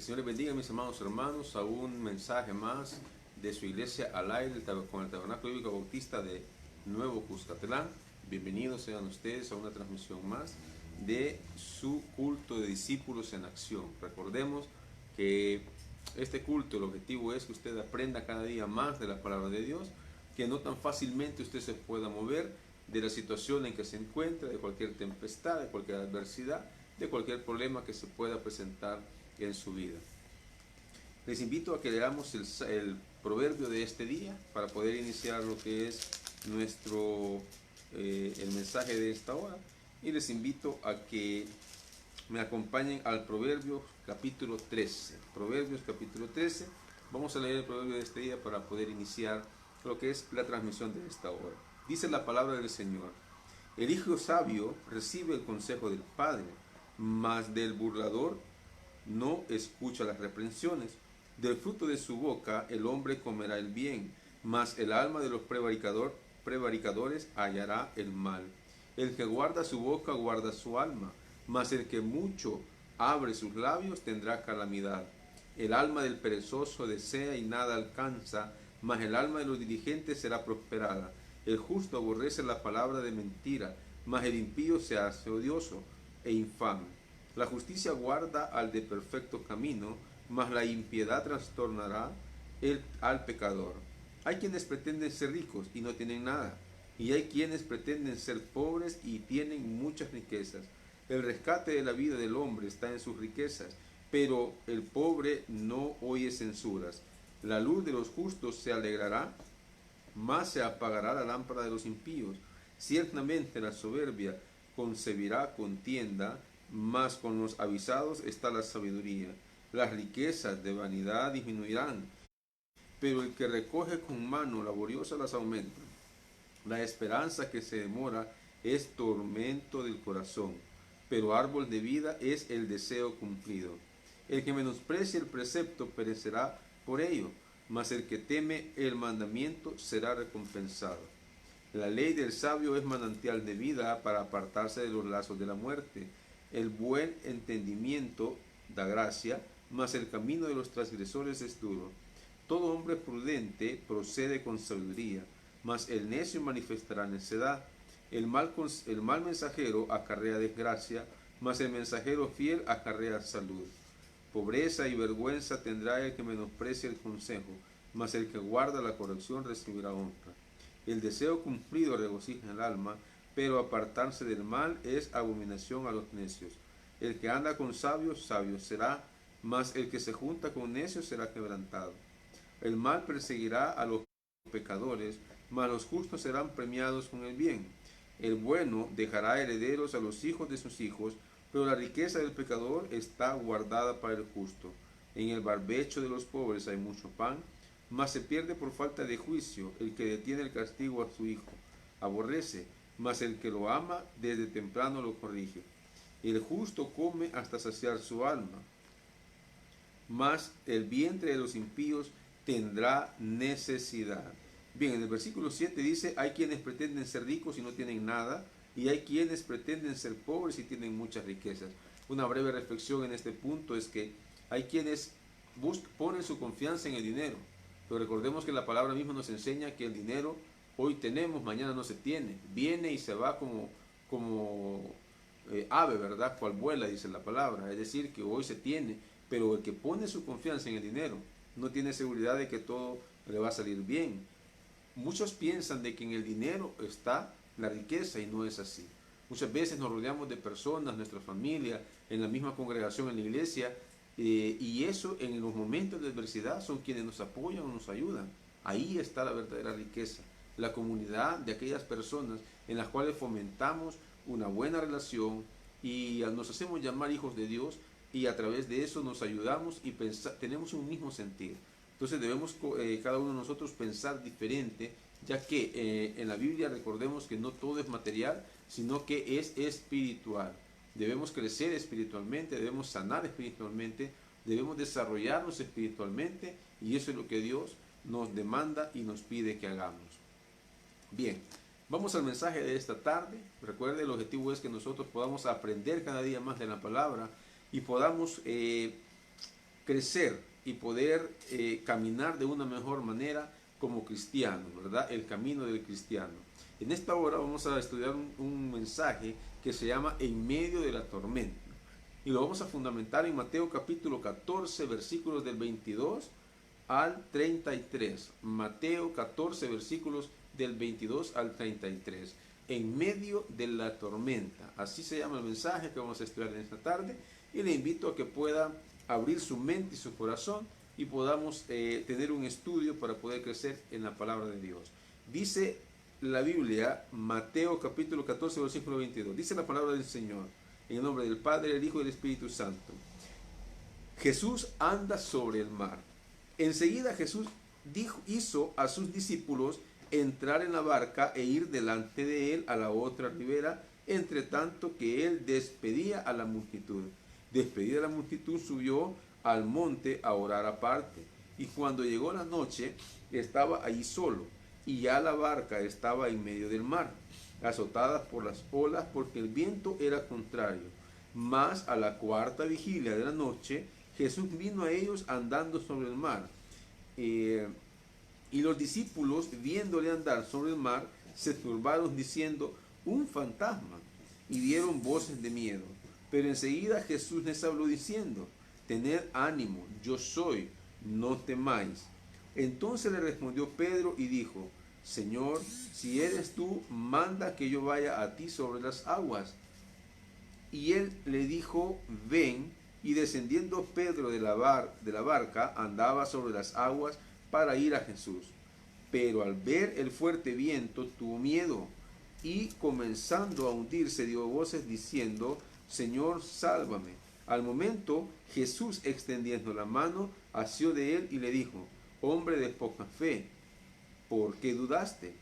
el Señor les bendiga, mis amados hermanos, a un mensaje más de su iglesia al aire con el Tabernáculo Bíblico Bautista de Nuevo Cuscatlán. Bienvenidos sean ustedes a una transmisión más de su culto de discípulos en acción. Recordemos que este culto, el objetivo es que usted aprenda cada día más de la palabra de Dios, que no tan fácilmente usted se pueda mover de la situación en que se encuentra, de cualquier tempestad, de cualquier adversidad, de cualquier problema que se pueda presentar en su vida. Les invito a que leamos el proverbio de este día para poder iniciar lo que es el mensaje de esta hora, y les invito a que me acompañen al Proverbios capítulo 13. Proverbios capítulo 13. Vamos a leer el proverbio de este día para poder iniciar lo que es la transmisión de esta hora. Dice la palabra del Señor: el hijo sabio recibe el consejo del padre, mas del burlador no escucha las reprensiones. Del fruto de su boca el hombre comerá el bien, mas el alma de los prevaricadores hallará el mal. El que guarda su boca guarda su alma, mas el que mucho abre sus labios tendrá calamidad. El alma del perezoso desea y nada alcanza, mas el alma de los diligentes será prosperada. El justo aborrece la palabra de mentira, mas el impío se hace odioso e infame. La justicia guarda al de perfecto camino, mas la impiedad trastornará al pecador. Hay quienes pretenden ser ricos y no tienen nada, y hay quienes pretenden ser pobres y tienen muchas riquezas. El rescate de la vida del hombre está en sus riquezas, pero el pobre no oye censuras. La luz de los justos se alegrará, mas se apagará la lámpara de los impíos. Ciertamente la soberbia concebirá contienda, mas con los avisados está la sabiduría. Las riquezas de vanidad disminuirán, pero el que recoge con mano laboriosa las aumenta. La esperanza que se demora es tormento del corazón, pero árbol de vida es el deseo cumplido. El que menosprecie el precepto perecerá por ello, mas el que teme el mandamiento será recompensado. La ley del sabio es manantial de vida para apartarse de los lazos de la muerte. El buen entendimiento da gracia, mas el camino de los transgresores es duro. Todo hombre prudente procede con sabiduría, mas el necio manifestará necedad. El mal mensajero acarrea desgracia, mas el mensajero fiel acarrea salud. Pobreza y vergüenza tendrá el que menosprecia el consejo, mas el que guarda la corrección recibirá honra. El deseo cumplido regocija el alma, pero apartarse del mal es abominación a los necios. El que anda con sabios, sabio será, mas el que se junta con necios será quebrantado. El mal perseguirá a los pecadores, mas los justos serán premiados con el bien. El bueno dejará herederos a los hijos de sus hijos, pero la riqueza del pecador está guardada para el justo. En el barbecho de los pobres hay mucho pan, mas se pierde por falta de juicio el que detiene el castigo a su hijo. Aborrece, mas el que lo ama desde temprano lo corrige. El justo come hasta saciar su alma, mas el vientre de los impíos tendrá necesidad. Bien, en el versículo 7 dice: hay quienes pretenden ser ricos y no tienen nada, y hay quienes pretenden ser pobres y tienen muchas riquezas. Una breve reflexión en este punto es que hay quienes ponen su confianza en el dinero, pero recordemos que la palabra misma nos enseña que el dinero hoy tenemos, mañana no se tiene, viene y se va como ave, ¿verdad? Cual vuela, dice la palabra. Es decir, que hoy se tiene, pero el que pone su confianza en el dinero no tiene seguridad de que todo le va a salir bien. Muchos piensan de que en el dinero está la riqueza, y no es así. Muchas veces nos rodeamos de personas, nuestra familia, en la misma congregación, en la iglesia, y eso en los momentos de adversidad son quienes nos apoyan o nos ayudan. Ahí está la verdadera riqueza, la comunidad de aquellas personas en las cuales fomentamos una buena relación y nos hacemos llamar hijos de Dios, y a través de eso nos ayudamos y tenemos un mismo sentir. Entonces debemos cada uno de nosotros pensar diferente, ya que en la Biblia recordemos que no todo es material, sino que es espiritual. Debemos crecer espiritualmente, debemos sanar espiritualmente, debemos desarrollarnos espiritualmente, y eso es lo que Dios nos demanda y nos pide que hagamos. Bien, vamos al mensaje de esta tarde. Recuerde, el objetivo es que nosotros podamos aprender cada día más de la palabra y podamos crecer y poder caminar de una mejor manera como cristianos, ¿verdad? El camino del cristiano. En esta hora vamos a estudiar un mensaje que se llama En medio de la tormenta. Y lo vamos a fundamentar en Mateo capítulo 14, versículos del 22 al 33. Mateo 14, versículos del 22 al 33. En medio de la tormenta. Así se llama el mensaje que vamos a estudiar en esta tarde. Y le invito a que pueda abrir su mente y su corazón y podamos tener un estudio para poder crecer en la palabra de Dios. Dice la Biblia, Mateo capítulo 14, versículo 22. Dice la palabra del Señor. En el nombre del Padre, del Hijo y del Espíritu Santo. Jesús anda sobre el mar. Enseguida Jesús hizo a sus discípulos entrar en la barca e ir delante de él a la otra ribera, entre tanto que él despedía a la multitud. Despedida la multitud, subió al monte a orar aparte. Y cuando llegó la noche, estaba allí solo, y ya la barca estaba en medio del mar, azotada por las olas, porque el viento era contrario. Mas a la cuarta vigilia de la noche, Jesús vino a ellos andando sobre el mar. Y los discípulos, viéndole andar sobre el mar, se turbaron diciendo: un fantasma, y dieron voces de miedo. Pero enseguida Jesús les habló diciendo: tened ánimo, yo soy, no temáis. Entonces le respondió Pedro y dijo: Señor, si eres tú, manda que yo vaya a ti sobre las aguas. Y él le dijo: ven. Y descendiendo Pedro de la barca, andaba sobre las aguas para ir a Jesús. Pero al ver el fuerte viento, tuvo miedo, y comenzando a hundirse, dio voces diciendo: Señor, sálvame. Al momento, Jesús, extendiendo la mano, asió de él y le dijo: hombre de poca fe, ¿por qué dudaste?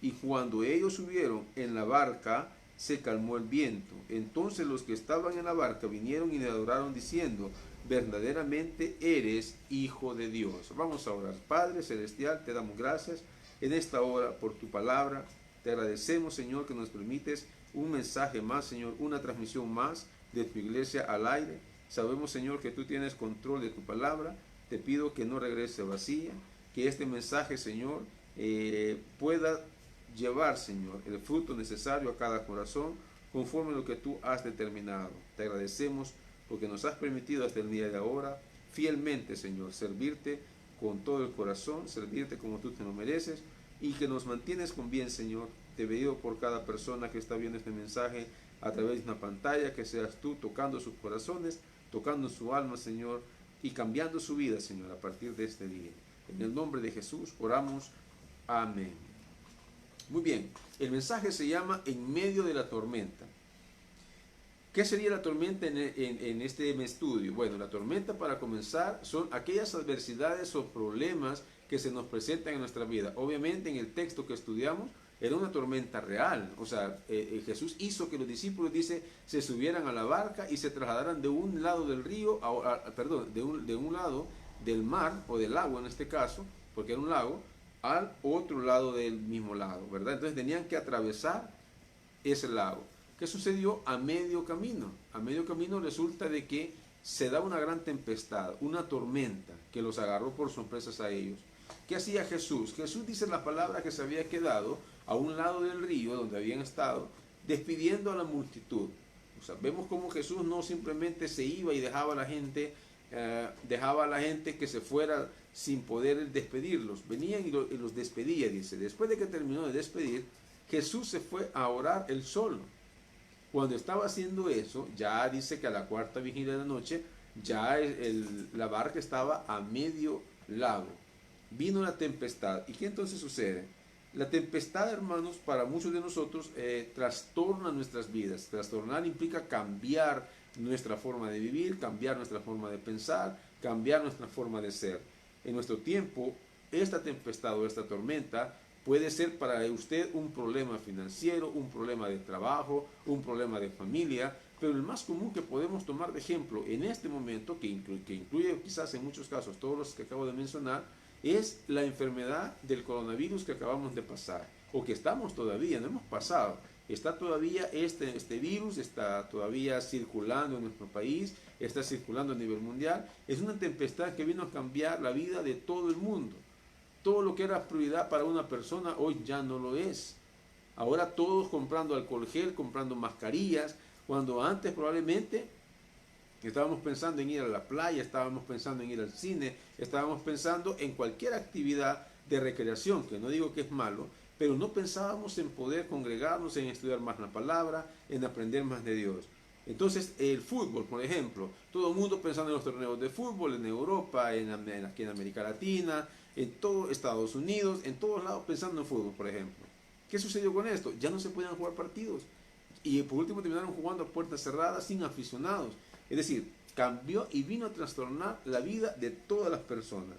Y cuando ellos subieron en la barca, se calmó el viento. Entonces los que estaban en la barca vinieron y le adoraron diciendo: verdaderamente eres Hijo de Dios. Vamos a orar. Padre celestial, te damos gracias en esta hora por tu palabra. Te agradecemos, Señor, que nos permites un mensaje más, Señor, una transmisión más de tu iglesia al aire. Sabemos, Señor, que tú tienes control de tu palabra. Te pido que no regrese vacía, que este mensaje, Señor, pueda llevar, Señor, el fruto necesario a cada corazón, conforme a lo que tú has determinado. Te agradecemos porque nos has permitido hasta el día de ahora, fielmente, Señor, servirte con todo el corazón, servirte como tú te lo mereces, y que nos mantienes con bien, Señor. Te pido por cada persona que está viendo este mensaje a través de una pantalla, que seas tú tocando sus corazones, tocando su alma, Señor, y cambiando su vida, Señor, a partir de este día. En el nombre de Jesús oramos. Amén. Muy bien, el mensaje se llama En medio de la tormenta. ¿Qué sería la tormenta en este estudio? Bueno, la tormenta, para comenzar, son aquellas adversidades o problemas que se nos presentan en nuestra vida. Obviamente, en el texto que estudiamos, era una tormenta real. O sea, Jesús hizo que los discípulos, dice, se subieran a la barca y se trasladaran de un lado del río, de un lado del mar, o del lago en este caso, porque era un lago, al otro lado del mismo lago, ¿verdad? Entonces tenían que atravesar ese lago. ¿Qué sucedió a medio camino? A medio camino resulta de que se da una gran tempestad, una tormenta que los agarró por sorpresas a ellos. ¿Qué hacía Jesús? Jesús, dice la palabra, que se había quedado a un lado del río donde habían estado, despidiendo a la multitud. O sea, vemos cómo Jesús no simplemente se iba y dejaba a la gente que se fuera sin poder despedirlos. Venían y los despedía, dice. Después de que terminó de despedir, Jesús se fue a orar él solo. Cuando estaba haciendo eso, ya dice que a la cuarta vigilia de la noche, ya la barca estaba a medio lago. Vino la tempestad. ¿Y qué entonces sucede? La tempestad, hermanos, para muchos de nosotros trastorna nuestras vidas. Trastornar implica cambiar nuestra forma de vivir, cambiar nuestra forma de pensar, cambiar nuestra forma de ser. En nuestro tiempo, esta tempestad o esta tormenta puede ser para usted un problema financiero, un problema de trabajo, un problema de familia, pero el más común que podemos tomar de ejemplo en este momento, que incluye quizás en muchos casos todos los que acabo de mencionar, es la enfermedad del coronavirus que acabamos de pasar, o que estamos todavía, no hemos pasado. Está todavía este virus, está todavía circulando en nuestro país, está circulando a nivel mundial. Es una tempestad que vino a cambiar la vida de todo el mundo. Todo lo que era prioridad para una persona hoy ya no lo es. Ahora todos comprando alcohol gel, comprando mascarillas, cuando antes probablemente estábamos pensando en ir a la playa, estábamos pensando en ir al cine, estábamos pensando en cualquier actividad de recreación, que no digo que es malo, pero no pensábamos en poder congregarnos, en estudiar más la palabra, en aprender más de Dios. Entonces el fútbol, por ejemplo, todo el mundo pensando en los torneos de fútbol, en Europa, aquí en América Latina, en todo Estados Unidos, en todos lados pensando en fútbol, por ejemplo. ¿Qué sucedió con esto? Ya no se podían jugar partidos. Y por último terminaron jugando a puertas cerradas sin aficionados. Es decir, cambió y vino a trastornar la vida de todas las personas.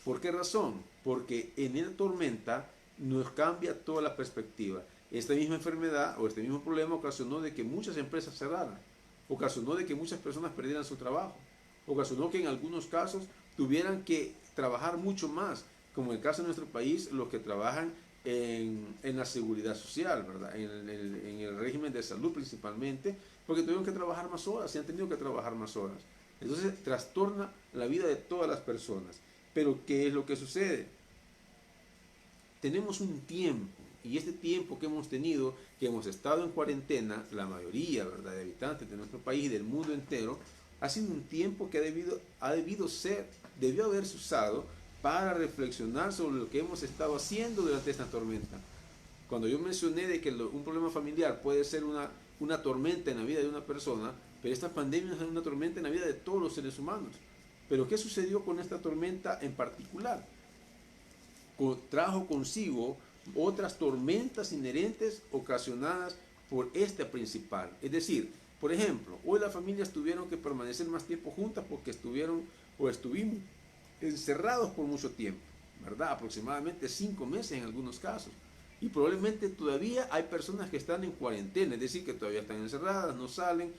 ¿Por qué razón? Porque en la tormenta nos cambia toda la perspectiva. Esta misma enfermedad o este mismo problema ocasionó de que muchas empresas cerraran, ocasionó de que muchas personas perdieran su trabajo, ocasionó que en algunos casos tuvieran que trabajar mucho más, como en el caso de nuestro país, los que trabajan en la seguridad social, ¿verdad? En el régimen de salud principalmente, porque tuvieron que trabajar más horas y han tenido que trabajar más horas. Entonces trastorna la vida de todas las personas. Pero ¿qué es lo que sucede? Tenemos un tiempo, y este tiempo que hemos tenido, que hemos estado en cuarentena, la mayoría, ¿verdad?, de habitantes de nuestro país y del mundo entero, ha sido un tiempo que debió haberse usado para reflexionar sobre lo que hemos estado haciendo durante esta tormenta. Cuando yo mencioné de que un problema familiar puede ser una tormenta en la vida de una persona, pero esta pandemia es una tormenta en la vida de todos los seres humanos. Pero ¿qué sucedió con esta tormenta en particular? Trajo consigo otras tormentas inherentes ocasionadas por esta principal. Es decir, por ejemplo, hoy las familias tuvieron que permanecer más tiempo juntas porque estuvimos encerrados por mucho tiempo, ¿verdad? Aproximadamente 5 meses en algunos casos. Y probablemente todavía hay personas que están en cuarentena, es decir, que todavía están encerradas, no salen,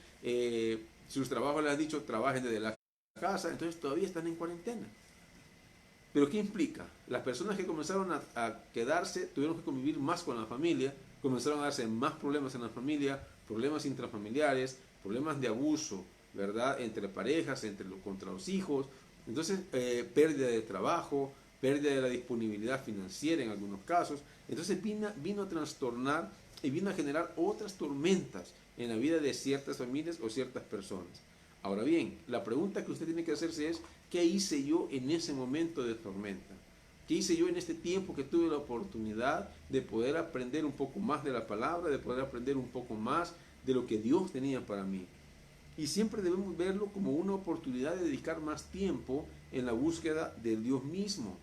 sus trabajos les han dicho trabajen desde la casa, entonces todavía están en cuarentena. Pero ¿qué implica? Las personas que comenzaron a quedarse tuvieron que convivir más con la familia, comenzaron a darse más problemas en la familia, problemas intrafamiliares, problemas de abuso, ¿verdad? Entre parejas, contra los hijos. Entonces, pérdida de trabajo, pérdida de la disponibilidad financiera en algunos casos. Entonces vino a trastornar y vino a generar otras tormentas en la vida de ciertas familias o ciertas personas. Ahora bien, la pregunta que usted tiene que hacerse es, ¿qué hice yo en ese momento de tormenta? ¿Qué hice yo en este tiempo que tuve la oportunidad de poder aprender un poco más de la palabra, de poder aprender un poco más de lo que Dios tenía para mí? Y siempre debemos verlo como una oportunidad de dedicar más tiempo en la búsqueda del Dios mismo,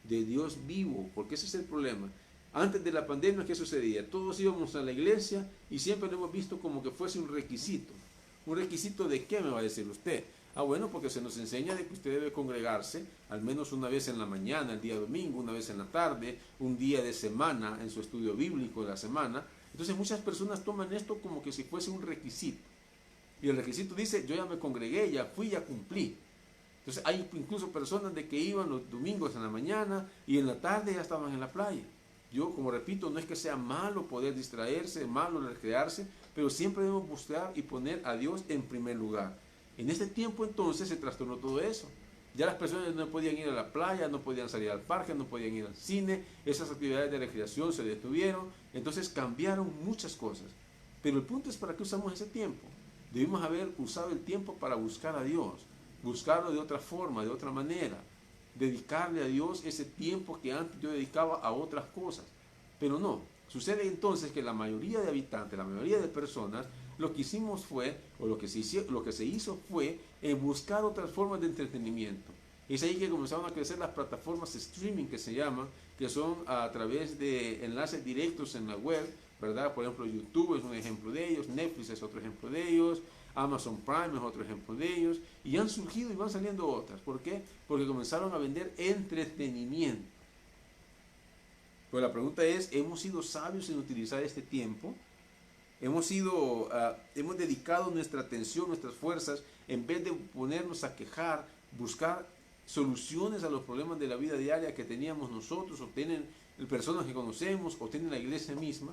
de Dios vivo, porque ese es el problema. Antes de la pandemia, ¿qué sucedía? Todos íbamos a la iglesia y siempre lo hemos visto como que fuese un requisito. ¿Un requisito de qué, me va a decir usted? Bueno, porque se nos enseña de que usted debe congregarse al menos una vez en la mañana, el día domingo, una vez en la tarde, un día de semana en su estudio bíblico de la semana. Entonces muchas personas toman esto como que si fuese un requisito. Y el requisito dice, yo ya me congregué, ya fui, ya cumplí. Entonces hay incluso personas de que iban los domingos en la mañana y en la tarde ya estaban en la playa. Yo, como repito, no es que sea malo poder distraerse, malo recrearse, pero siempre debemos buscar y poner a Dios en primer lugar. En este tiempo entonces se trastornó todo eso. Ya las personas no podían ir a la playa, no podían salir al parque, no podían ir al cine, esas actividades de recreación se detuvieron, entonces cambiaron muchas cosas. Pero el punto es, ¿para qué usamos ese tiempo? Debimos haber usado el tiempo para buscar a Dios, buscarlo de otra forma, de otra manera, dedicarle a Dios ese tiempo que antes yo dedicaba a otras cosas. Pero no, sucede entonces que la mayoría de habitantes, la mayoría de personas, lo que hicimos fue, o lo que se hizo fue buscar otras formas de entretenimiento. Es ahí que comenzaron a crecer las plataformas streaming que se llaman, que son a través de enlaces directos en la web, ¿verdad? Por ejemplo, YouTube es un ejemplo de ellos, Netflix es otro ejemplo de ellos, Amazon Prime es otro ejemplo de ellos, y han surgido y van saliendo otras. ¿Por qué? Porque comenzaron a vender entretenimiento. Pues la pregunta es, ¿hemos sido sabios en utilizar este tiempo? Hemos dedicado nuestra atención, nuestras fuerzas, en vez de ponernos a quejar, buscar soluciones a los problemas de la vida diaria que teníamos nosotros, o tienen personas que conocemos, o tienen la iglesia misma.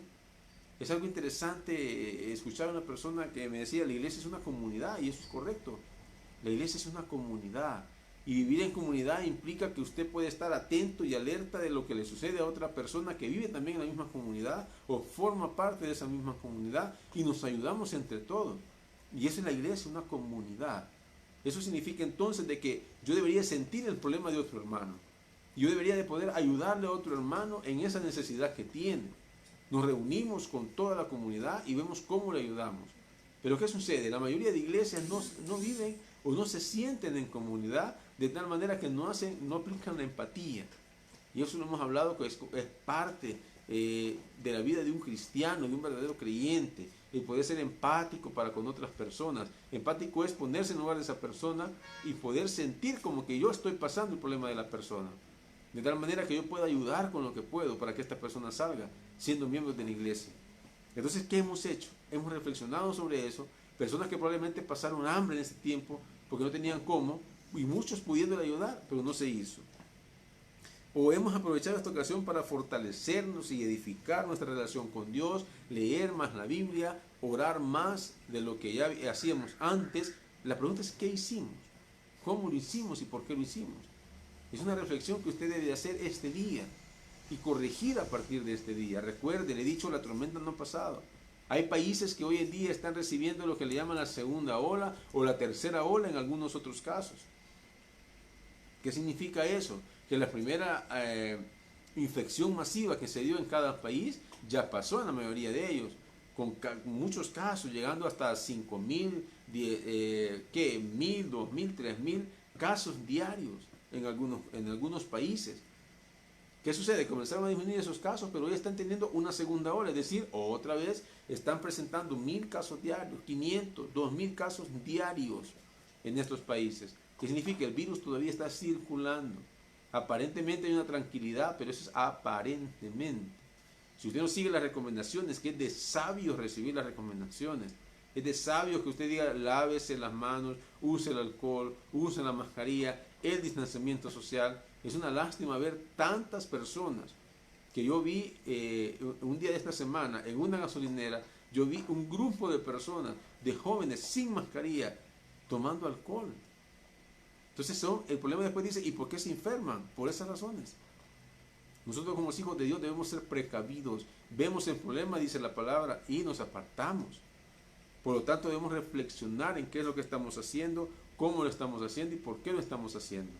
Es algo interesante escuchar a una persona que me decía, la iglesia es una comunidad, y eso es correcto. La iglesia es una comunidad. Y vivir en comunidad implica que usted puede estar atento y alerta de lo que le sucede a otra persona que vive también en la misma comunidad o forma parte de esa misma comunidad, y nos ayudamos entre todos. Y eso es la iglesia, una comunidad. Eso significa entonces de que yo debería sentir el problema de otro hermano. Yo debería de poder ayudarle a otro hermano en esa necesidad que tiene. Nos reunimos con toda la comunidad y vemos cómo le ayudamos. Pero ¿qué sucede? La mayoría de iglesias no viven o no se sienten en comunidad, de tal manera que no aplican la empatía. Y eso lo hemos hablado, que es parte de la vida de un cristiano, de un verdadero creyente, el poder ser empático para con otras personas. Empático es ponerse en lugar de esa persona y poder sentir como que yo estoy pasando el problema de la persona, de tal manera que yo pueda ayudar con lo que puedo para que esta persona salga siendo miembro de la iglesia. Entonces, ¿qué hemos hecho? Hemos reflexionado sobre eso. Personas que probablemente pasaron hambre en ese tiempo porque no tenían cómo, y muchos pudiéndole ayudar, pero no se hizo. O hemos aprovechado esta ocasión para fortalecernos y edificar nuestra relación con Dios, leer más la Biblia, orar más de lo que ya hacíamos antes. La pregunta es, ¿qué hicimos? ¿Cómo lo hicimos y por qué lo hicimos? Es una reflexión que usted debe hacer este día y corregir a partir de este día. Recuerde, le he dicho, la tormenta no ha pasado. Hay países que hoy en día están recibiendo lo que le llaman la segunda ola o la tercera ola en algunos otros casos. ¿Qué significa eso? Que la primera infección masiva que se dio en cada país ya pasó en la mayoría de ellos, con muchos casos llegando hasta 5.000, 1.000, 2.000, 3.000 casos diarios en algunos países. ¿Qué sucede? Comenzaron a disminuir esos casos, pero hoy están teniendo una segunda ola, es decir, otra vez están presentando 1.000 casos diarios, 500, 2.000 casos diarios en estos países. ¿Qué significa? El virus todavía está circulando. Aparentemente hay una tranquilidad, pero eso es aparentemente. Si usted no sigue las recomendaciones, que es de sabios recibir las recomendaciones, es de sabios que usted diga, lávese las manos, use el alcohol, use la mascarilla, el distanciamiento social. Es una lástima ver tantas personas que yo vi un día de esta semana en una gasolinera. Yo vi un grupo de personas, de jóvenes sin mascarilla, tomando alcohol. Entonces el problema después dice, ¿y por qué se enferman? Por esas razones. Nosotros como hijos de Dios debemos ser precavidos. Vemos el problema, dice la palabra, y nos apartamos. Por lo tanto, debemos reflexionar en qué es lo que estamos haciendo, cómo lo estamos haciendo y por qué lo estamos haciendo.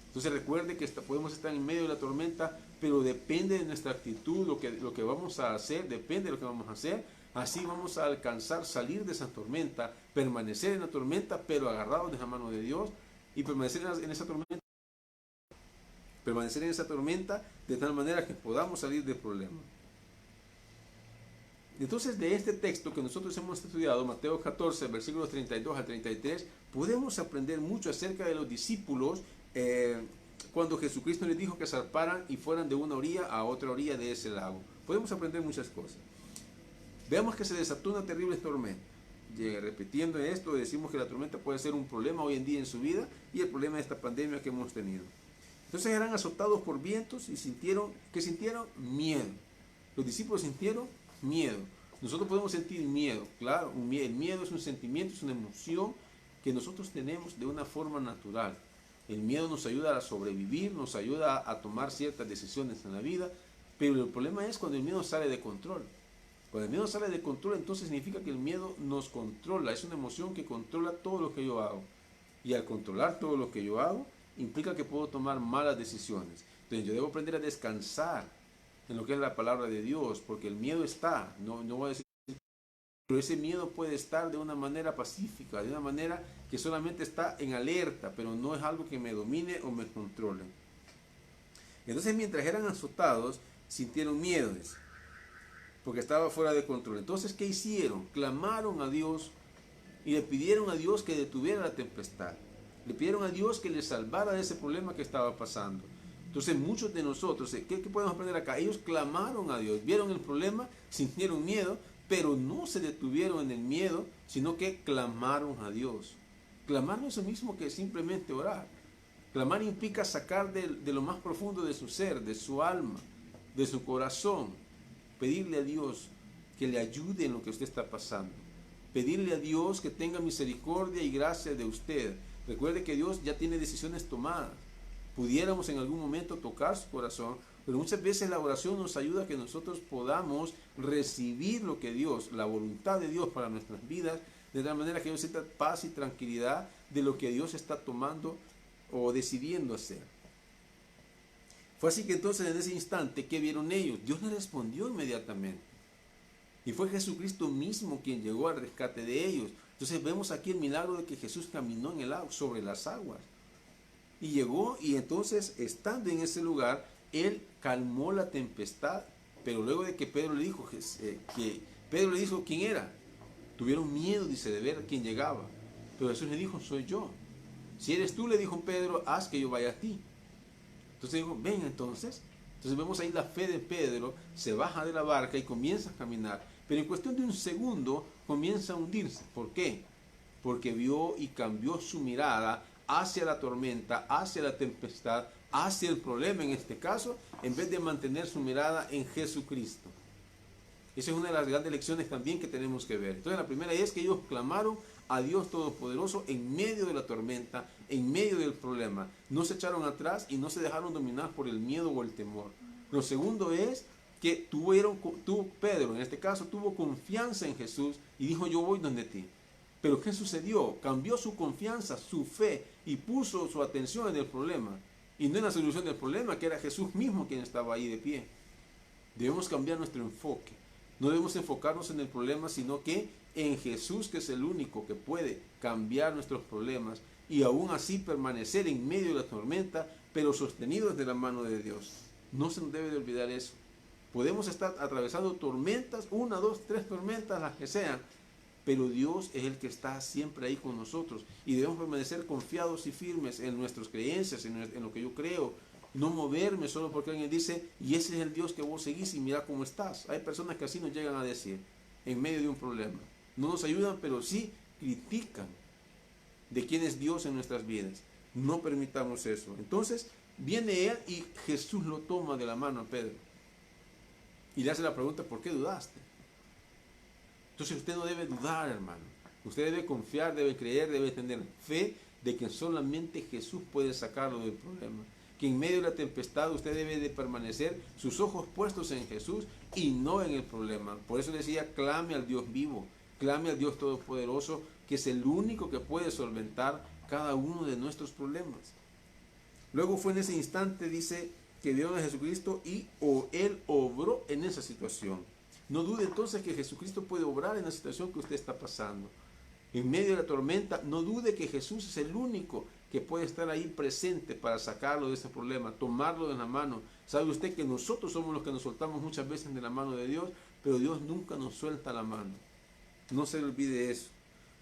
Entonces recuerde que podemos estar en medio de la tormenta, pero depende de nuestra actitud, lo que vamos a hacer, depende de lo que vamos a hacer. Así vamos a alcanzar salir de esa tormenta, permanecer en la tormenta, pero agarrados de la mano de Dios, y permanecer en esa tormenta de tal manera que podamos salir del problema. Entonces, de este texto que nosotros hemos estudiado, Mateo 14, versículos 32 a 33, podemos aprender mucho acerca de los discípulos cuando Jesucristo les dijo que zarparan y fueran de una orilla a otra orilla de ese lago. Podemos aprender muchas cosas. Veamos que se desató una terrible tormenta. Repitiendo esto, decimos que la tormenta puede ser un problema hoy en día en su vida y el problema de esta pandemia que hemos tenido. Entonces eran azotados por vientos y sintieron miedo. Los discípulos sintieron miedo. Nosotros podemos sentir miedo, claro, el miedo es un sentimiento, es una emoción que nosotros tenemos de una forma natural. El miedo nos ayuda a sobrevivir, nos ayuda a tomar ciertas decisiones en la vida, pero el problema es cuando el miedo sale de control. Cuando el miedo sale de control, entonces significa que el miedo nos controla, es una emoción que controla todo lo que yo hago. Y al controlar todo lo que yo hago, implica que puedo tomar malas decisiones. Entonces yo debo aprender a descansar en lo que es la palabra de Dios, porque el miedo está, no voy a decir, pero ese miedo puede estar de una manera pacífica, de una manera que solamente está en alerta, pero no es algo que me domine o me controle. Entonces mientras eran azotados, sintieron miedo, porque estaba fuera de control. Entonces, ¿qué hicieron? Clamaron a Dios y le pidieron a Dios que detuviera la tempestad. Le pidieron a Dios que les salvara de ese problema que estaba pasando. Entonces, muchos de nosotros, ¿qué podemos aprender acá? Ellos clamaron a Dios, vieron el problema, sintieron miedo, pero no se detuvieron en el miedo, sino que clamaron a Dios. Clamar no es lo mismo que simplemente orar. Clamar implica sacar de lo más profundo de su ser, de su alma, de su corazón, pedirle a Dios que le ayude en lo que usted está pasando. Pedirle a Dios que tenga misericordia y gracia de usted. Recuerde que Dios ya tiene decisiones tomadas. Pudiéramos en algún momento tocar su corazón, pero muchas veces la oración nos ayuda a que nosotros podamos recibir lo que Dios, la voluntad de Dios para nuestras vidas, de tal manera que Dios sienta paz y tranquilidad de lo que Dios está tomando o decidiendo hacer. Fue así que entonces en ese instante, ¿qué vieron ellos? Dios les respondió inmediatamente. Y fue Jesucristo mismo quien llegó al rescate de ellos. Entonces vemos aquí el milagro de que Jesús caminó en el agua, sobre las aguas. Y llegó, y entonces estando en ese lugar, Él calmó la tempestad. Pero luego de que Pedro le dijo, ¿quién era? Tuvieron miedo, dice, de ver a quién llegaba. Pero Jesús le dijo, soy yo. Si eres tú, le dijo Pedro, haz que yo vaya a ti. Entonces dijo, ven entonces. Entonces vemos ahí la fe de Pedro, se baja de la barca y comienza a caminar. Pero en cuestión de un segundo comienza a hundirse. ¿Por qué? Porque vio y cambió su mirada hacia la tormenta, hacia la tempestad, hacia el problema en este caso, en vez de mantener su mirada en Jesucristo. Esa es una de las grandes lecciones también que tenemos que ver. Entonces la primera es que ellos clamaron a Dios Todopoderoso en medio de la tormenta, en medio del problema. No se echaron atrás y no se dejaron dominar por el miedo o el temor. Lo segundo es que Pedro, en este caso, tuvo confianza en Jesús y dijo, yo voy donde ti. Pero ¿qué sucedió? Cambió su confianza, su fe y puso su atención en el problema y no en la solución del problema, que era Jesús mismo quien estaba ahí de pie. Debemos cambiar nuestro enfoque. No debemos enfocarnos en el problema, sino que en Jesús, que es el único que puede cambiar nuestros problemas y aún así permanecer en medio de la tormenta, pero sostenidos de la mano de Dios. No se nos debe de olvidar eso. Podemos estar atravesando tormentas, 1, 2, 3 tormentas, las que sean, pero Dios es el que está siempre ahí con nosotros y debemos permanecer confiados y firmes en nuestras creencias, en lo que yo creo. No moverme solo porque alguien dice, y ese es el Dios que vos seguís y mira cómo estás. Hay personas que así nos llegan a decir en medio de un problema. No nos ayudan, pero sí critican de quién es Dios en nuestras vidas. No permitamos eso. Entonces viene Él y Jesús lo toma de la mano a Pedro y le hace la pregunta, ¿por qué dudaste? Entonces usted no debe dudar, hermano. Usted debe confiar, debe creer, debe tener fe de que solamente Jesús puede sacarlo del problema. Que en medio de la tempestad usted debe de permanecer sus ojos puestos en Jesús y no en el problema. Por eso decía, clame al Dios vivo, clame al Dios Todopoderoso, que es el único que puede solventar cada uno de nuestros problemas. Luego fue en ese instante, dice, que vieron a Jesucristo y Él obró en esa situación. No dude entonces que Jesucristo puede obrar en la situación que usted está pasando. En medio de la tormenta, no dude que Jesús es el único que puede estar ahí presente para sacarlo de ese problema, tomarlo de la mano. ¿Sabe usted que nosotros somos los que nos soltamos muchas veces de la mano de Dios, pero Dios nunca nos suelta la mano? No se le olvide eso.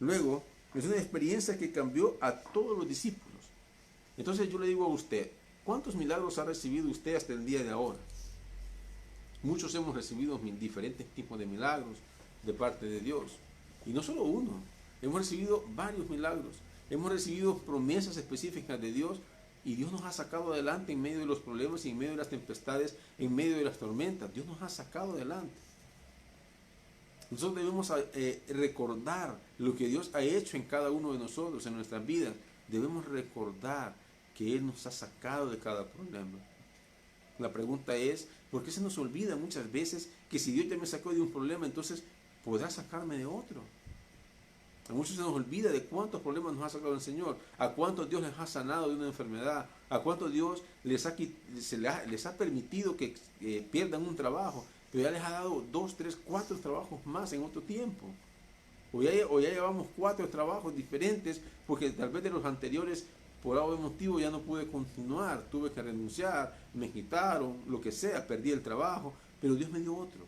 Luego, es una experiencia que cambió a todos los discípulos. Entonces yo le digo a usted, ¿cuántos milagros ha recibido usted hasta el día de ahora? Muchos hemos recibido diferentes tipos de milagros de parte de Dios. Y no solo uno, hemos recibido varios milagros. Hemos recibido promesas específicas de Dios y Dios nos ha sacado adelante en medio de los problemas y en medio de las tempestades, en medio de las tormentas. Dios nos ha sacado adelante. Nosotros debemos recordar lo que Dios ha hecho en cada uno de nosotros, en nuestras vidas. Debemos recordar que Él nos ha sacado de cada problema. La pregunta es, ¿por qué se nos olvida muchas veces que si Dios ya me sacó de un problema, entonces podrá sacarme de otro? A muchos se nos olvida de cuántos problemas nos ha sacado el Señor, a cuántos Dios les ha sanado de una enfermedad, a cuántos Dios les ha permitido que pierdan un trabajo, pero ya les ha dado 2, 3, 4 trabajos más en otro tiempo. O ya llevamos 4 trabajos diferentes porque tal vez de los anteriores por algún motivo ya no pude continuar, tuve que renunciar, me quitaron, lo que sea, perdí el trabajo, pero Dios me dio otro.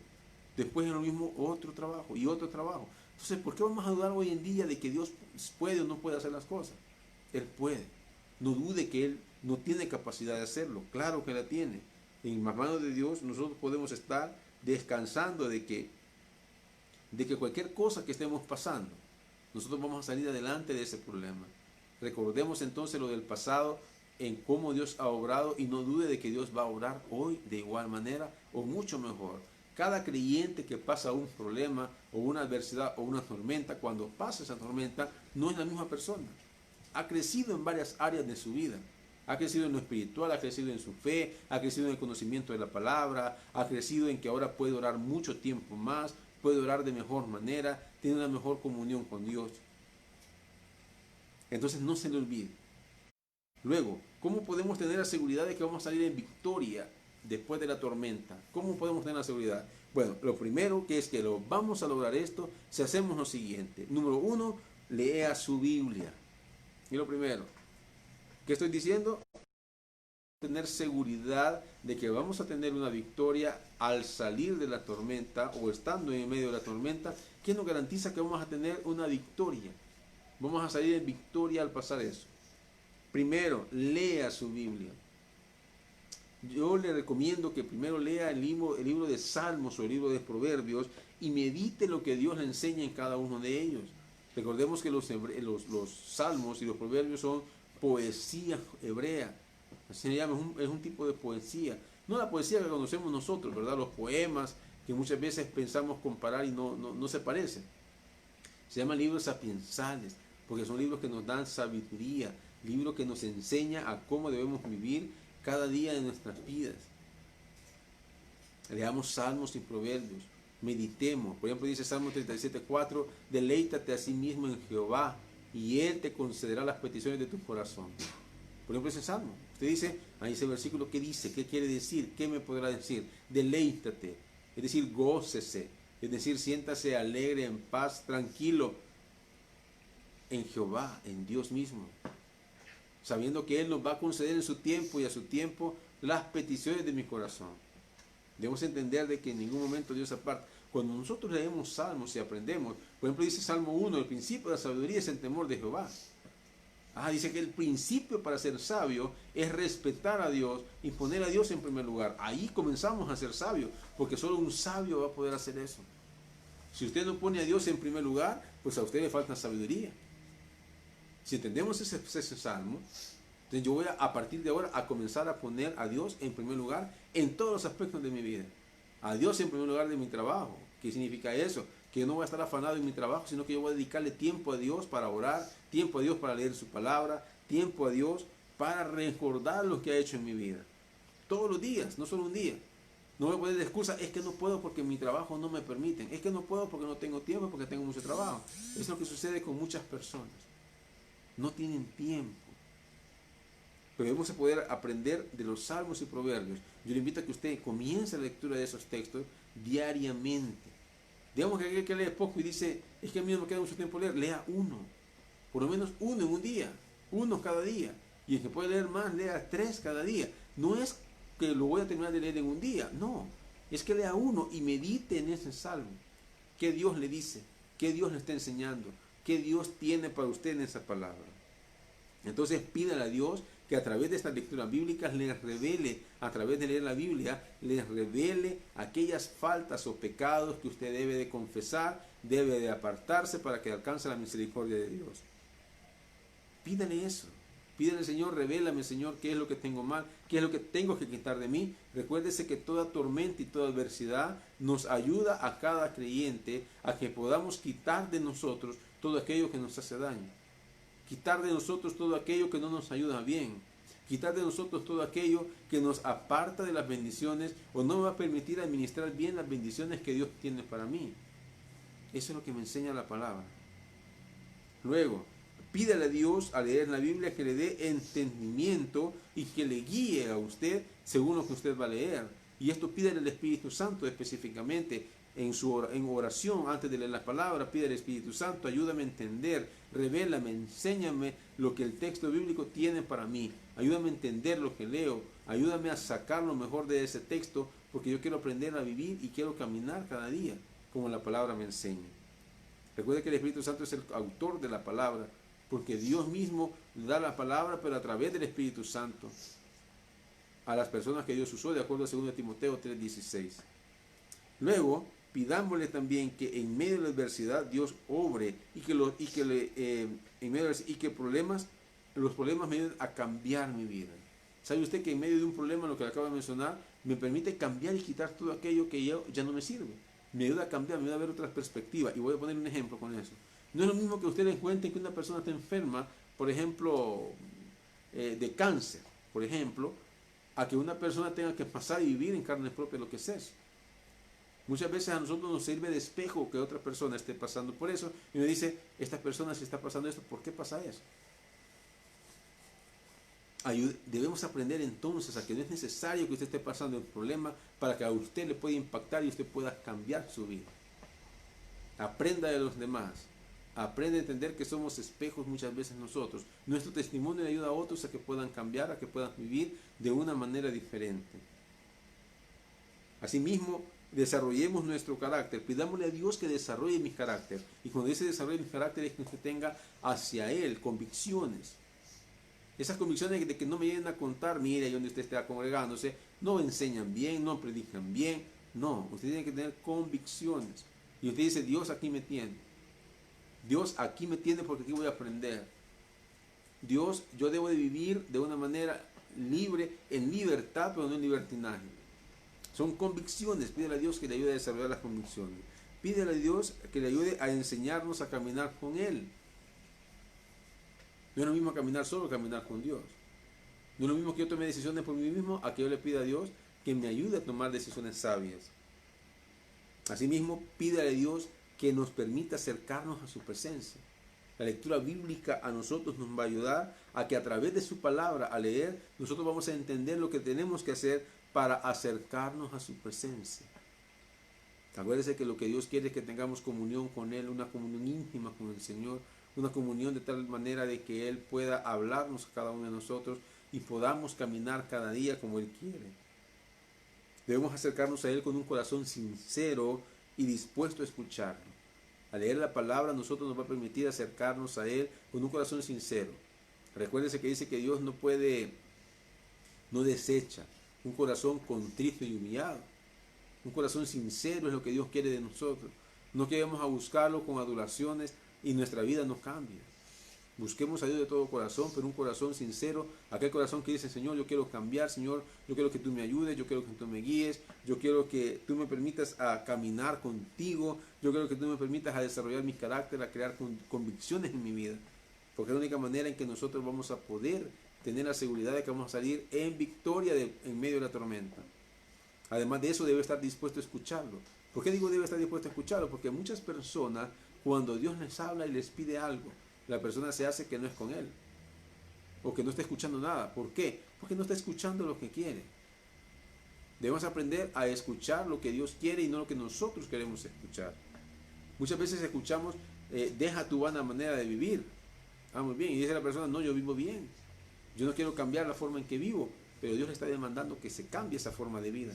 Después en lo mismo otro trabajo y otro trabajo. Entonces, ¿por qué vamos a dudar hoy en día de que Dios puede o no puede hacer las cosas? Él puede. No dude que Él no tiene capacidad de hacerlo. Claro que la tiene. En las manos de Dios nosotros podemos estar descansando de que cualquier cosa que estemos pasando, nosotros vamos a salir adelante de ese problema. Recordemos entonces lo del pasado, en cómo Dios ha obrado y no dude de que Dios va a obrar hoy de igual manera o mucho mejor. Cada creyente que pasa un problema o una adversidad o una tormenta, cuando pasa esa tormenta, no es la misma persona. Ha crecido en varias áreas de su vida. Ha crecido en lo espiritual, ha crecido en su fe, ha crecido en el conocimiento de la palabra, ha crecido en que ahora puede orar mucho tiempo más, puede orar de mejor manera, tiene una mejor comunión con Dios. Entonces no se le olvide. Luego, ¿cómo podemos tener la seguridad de que vamos a salir en victoria después de la tormenta? ¿Cómo podemos tener la seguridad? Bueno, lo primero que es que lo vamos a lograr esto si hacemos lo siguiente. Número 1, lea su Biblia. Y lo primero, ¿qué estoy diciendo? Tener seguridad de que vamos a tener una victoria al salir de la tormenta o estando en medio de la tormenta. ¿Quién nos garantiza que vamos a tener una victoria? Vamos a salir en victoria al pasar eso. Primero, lea su Biblia. Yo le recomiendo que primero lea el libro de Salmos o el libro de Proverbios y medite lo que Dios le enseña en cada uno de ellos. Recordemos que los Salmos y los Proverbios son poesía hebrea. Así se llama, es un tipo de poesía. No la poesía que conocemos nosotros, ¿verdad? Los poemas que muchas veces pensamos comparar y no se parecen. Se llaman libros sapiensales, porque son libros que nos dan sabiduría, libros que nos enseña a cómo debemos vivir cada día de nuestras vidas. Leamos Salmos y Proverbios, meditemos. Por ejemplo, dice Salmo 37:4, deleítate a sí mismo en Jehová y Él te concederá las peticiones de tu corazón. Por ejemplo, ese Salmo. Usted dice, ahí ese versículo, ¿qué dice? ¿Qué quiere decir? ¿Qué me podrá decir? Deleítate, es decir, gócese, es decir, siéntase alegre, en paz, tranquilo, en Jehová, en Dios mismo, sabiendo que Él nos va a conceder en su tiempo y a su tiempo las peticiones de mi corazón. Debemos entender de que en ningún momento Dios aparta. Cuando nosotros leemos Salmos y aprendemos, por ejemplo dice Salmo 1, el principio de la sabiduría es el temor de Jehová. Dice que el principio para ser sabio es respetar a Dios y poner a Dios en primer lugar. Ahí comenzamos a ser sabios, porque solo un sabio va a poder hacer eso. Si usted no pone a Dios en primer lugar, pues a usted le falta sabiduría. Si entendemos ese salmo, entonces yo voy a partir de ahora a comenzar a poner a Dios en primer lugar en todos los aspectos de mi vida. A Dios en primer lugar de mi trabajo. ¿Qué significa eso? Que yo no voy a estar afanado en mi trabajo, sino que yo voy a dedicarle tiempo a Dios para orar, tiempo a Dios para leer su palabra, tiempo a Dios para recordar lo que ha hecho en mi vida. Todos los días, no solo un día. No voy a poner de excusa, es que no puedo porque mi trabajo no me permite. Es que no puedo porque no tengo tiempo, porque tengo mucho trabajo. Es lo que sucede con muchas personas. No tienen tiempo. Pero debemos poder aprender de los Salmos y Proverbios. Yo le invito a que usted comience la lectura de esos textos diariamente. Digamos que aquel que lee poco y dice, es que a mí no me queda mucho tiempo leer, lea uno. Por lo menos uno en un día, uno cada día. Y el que puede leer más, lea 3 cada día. No es que lo voy a terminar de leer en un día, no. Es que lea uno y medite en ese salmo. ¿Qué Dios le dice? ¿Qué Dios le está enseñando? ¿Qué Dios tiene para usted en esa palabra? Entonces pídale a Dios que a través de estas lecturas bíblicas les revele, a través de leer la Biblia, les revele aquellas faltas o pecados que usted debe de confesar, debe de apartarse para que alcance la misericordia de Dios. Pídale eso. Pídale, Señor, revélame, Señor, qué es lo que tengo mal, qué es lo que tengo que quitar de mí. Recuérdese que toda tormenta y toda adversidad nos ayuda a cada creyente a que podamos quitar de nosotros todo aquello que nos hace daño. Quitar de nosotros todo aquello que no nos ayuda bien. Quitar de nosotros todo aquello que nos aparta de las bendiciones o no me va a permitir administrar bien las bendiciones que Dios tiene para mí. Eso es lo que me enseña la palabra. Luego, pídale a Dios al leer la Biblia que le dé entendimiento y que le guíe a usted según lo que usted va a leer. Y esto pídale al Espíritu Santo específicamente. En oración, antes de leer la palabra, pide al Espíritu Santo, ayúdame a entender, revélame, enséñame lo que el texto bíblico tiene para mí, ayúdame a entender lo que leo, ayúdame a sacar lo mejor de ese texto, porque yo quiero aprender a vivir y quiero caminar cada día, como la palabra me enseña. Recuerde que el Espíritu Santo es el autor de la palabra, porque Dios mismo da la palabra, pero a través del Espíritu Santo, a las personas que Dios usó, de acuerdo a 2 Timoteo 3:16. Luego, pidámosle también que en medio de la adversidad Dios obre y que los problemas me ayuden a cambiar mi vida. ¿Sabe usted que en medio de un problema, lo que le acabo de mencionar, me permite cambiar y quitar todo aquello que ya no me sirve? Me ayuda a cambiar, me ayuda a ver otras perspectivas. Y voy a poner un ejemplo con eso. No es lo mismo que usted encuentre que una persona está enferma, por ejemplo, de cáncer, por ejemplo, a que una persona tenga que pasar y vivir en carne propia lo que es eso. Muchas veces a nosotros nos sirve de espejo que otra persona esté pasando por eso y uno dice, esta persona si está pasando esto, ¿por qué pasa eso? Debemos aprender entonces a que no es necesario que usted esté pasando el problema para que a usted le pueda impactar y usted pueda cambiar su vida. Aprenda de los demás. Aprende a entender que somos espejos muchas veces nosotros. Nuestro testimonio le ayuda a otros a que puedan cambiar, a que puedan vivir de una manera diferente. Asimismo, desarrollemos nuestro carácter. Pidámosle a Dios que desarrolle mi carácter. Y cuando dice desarrolle mi carácter es que usted tenga hacia Él convicciones. Esas convicciones de que no me vienen a contar, mire, ahí donde usted está congregándose, no enseñan bien, no predican bien. No, usted tiene que tener convicciones. Y usted dice, Dios aquí me tiene. Dios aquí me tiene porque aquí voy a aprender. Dios, yo debo de vivir de una manera libre, en libertad, pero no en libertinaje. Son convicciones. Pídele a Dios que le ayude a desarrollar las convicciones. Pídele a Dios que le ayude a enseñarnos a caminar con Él. No es lo mismo caminar solo que caminar con Dios. No es lo mismo que yo tome decisiones por mí mismo a que yo le pida a Dios que me ayude a tomar decisiones sabias. Asimismo, pídele a Dios que nos permita acercarnos a su presencia. La lectura bíblica a nosotros nos va a ayudar a que a través de su palabra, al leer, nosotros vamos a entender lo que tenemos que hacer para acercarnos a su presencia. Acuérdese que lo que Dios quiere es que tengamos comunión con Él, una comunión íntima con el Señor, una comunión de tal manera de que Él pueda hablarnos a cada uno de nosotros y podamos caminar cada día como Él quiere. Debemos acercarnos a Él con un corazón sincero y dispuesto a escucharlo. Al leer la palabra, nosotros nos va a permitir acercarnos a Él con un corazón sincero. Recuérdese que dice que Dios no desecha un corazón contrito y humillado. Un corazón sincero es lo que Dios quiere de nosotros. No queremos a buscarlo con adulaciones y nuestra vida no cambia. Busquemos a Dios de todo corazón, pero un corazón sincero, aquel corazón que dice, Señor, yo quiero cambiar, Señor, yo quiero que tú me ayudes, yo quiero que tú me guíes, yo quiero que tú me permitas a caminar contigo, yo quiero que tú me permitas a desarrollar mi carácter, a crear convicciones en mi vida, porque es la única manera en que nosotros vamos a poder tener la seguridad de que vamos a salir en victoria en medio de la tormenta. Además de eso, debe estar dispuesto a escucharlo. ¿Por qué digo debe estar dispuesto a escucharlo? Porque muchas personas, cuando Dios les habla y les pide algo, la persona se hace que no es con Él, o que no está escuchando nada. ¿Por qué? Porque no está escuchando lo que quiere. Debemos aprender a escuchar lo que Dios quiere y no lo que nosotros queremos escuchar. Muchas veces escuchamos, deja tu vana manera de vivir. Muy bien, y dice la persona, no, yo vivo bien. Yo no quiero cambiar la forma en que vivo, pero Dios le está demandando que se cambie esa forma de vida.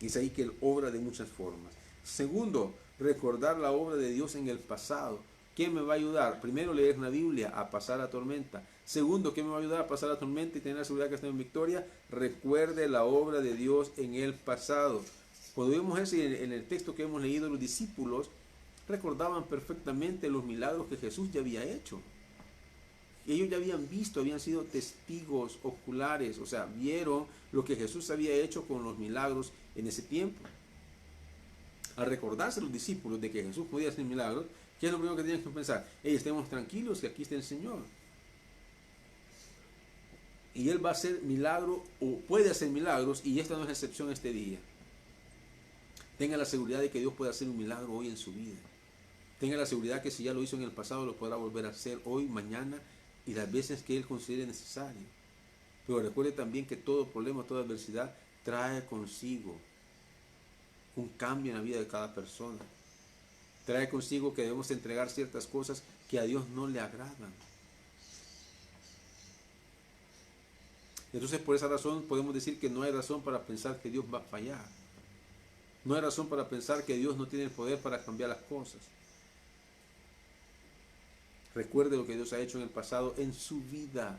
Y es ahí que Él obra de muchas formas. Segundo, recordar la obra de Dios en el pasado. ¿Qué me va a ayudar? Primero, leer la Biblia a pasar la tormenta. Segundo, ¿qué me va a ayudar a pasar la tormenta y tener la seguridad que estoy en victoria? Recuerde la obra de Dios en el pasado. Cuando vemos eso en el texto que hemos leído, los discípulos recordaban perfectamente los milagros que Jesús ya había hecho. Y ellos ya habían visto, habían sido testigos oculares, o sea, vieron lo que Jesús había hecho con los milagros en ese tiempo. Al recordarse los discípulos de que Jesús podía hacer milagros, ¿qué es lo primero que tienen que pensar? Estemos tranquilos que aquí está el Señor. Y Él va a hacer milagros, o puede hacer milagros, y esta no es excepción este día. Tenga la seguridad de que Dios puede hacer un milagro hoy en su vida. Tenga la seguridad que si ya lo hizo en el pasado, lo podrá volver a hacer hoy, mañana, y las veces que Él considere necesario. Pero recuerde también que todo problema, toda adversidad, trae consigo un cambio en la vida de cada persona. Trae consigo que debemos entregar ciertas cosas que a Dios no le agradan. Entonces, por esa razón podemos decir que no hay razón para pensar que Dios va a fallar. No hay razón para pensar que Dios no tiene el poder para cambiar las cosas. Recuerde lo que Dios ha hecho en el pasado en su vida.